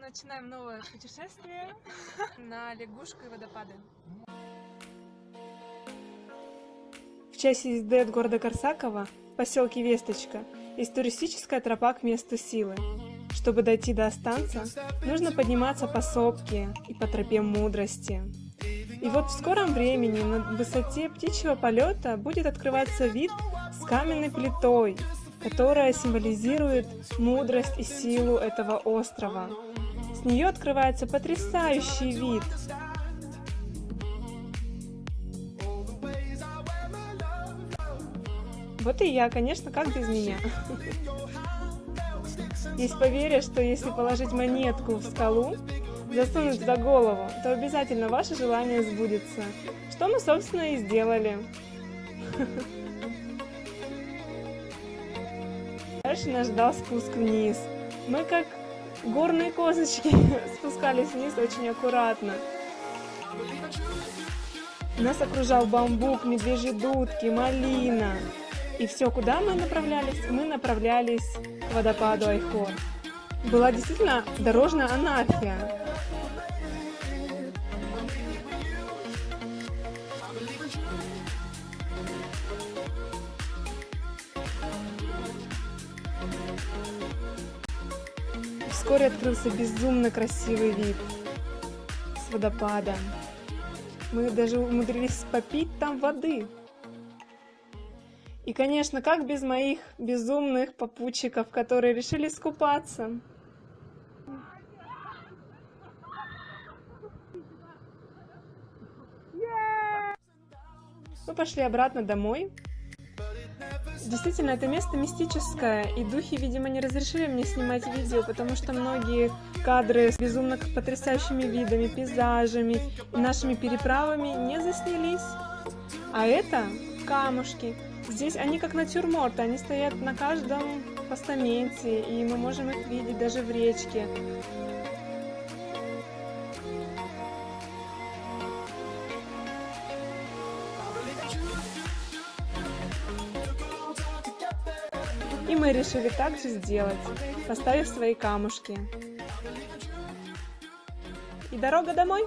начинаем новое путешествие на лягушку и водопады. В часе езды от города Корсакова, в поселке Весточка, есть туристическая тропа к месту силы. Чтобы дойти до Останца, нужно подниматься по сопке и по тропе мудрости. И вот в скором времени на высоте птичьего полета будет открываться вид с каменной плитой, которая символизирует мудрость и силу этого острова. С нее открывается потрясающий вид. Вот и я, конечно, как без меня. Есть поверье, что если положить монетку в скалу, засунуть за голову, то обязательно ваше желание сбудется. Что мы, собственно, и сделали. Дальше нас ждал спуск вниз. Мы как горные козочки спускались вниз очень аккуратно. Нас окружал бамбук, медвежьи дудки, малина. И все, куда мы направлялись? Мы направлялись к водопаду Айхор. Была действительно дорожная анархия. Вскоре открылся безумно красивый вид с водопада. Мы даже умудрились попить там воды. И, конечно, как без моих безумных попутчиков, которые решили искупаться. Мы пошли обратно домой. Действительно, это место мистическое, и духи, видимо, не разрешили мне снимать видео, потому что многие кадры с безумно потрясающими видами, пейзажами и нашими переправами не заснялись. А это камушки. Здесь они как натюрморты, они стоят на каждом постаменте, и мы можем их видеть даже в речке. И мы решили так же сделать, поставив свои камушки. И дорога домой.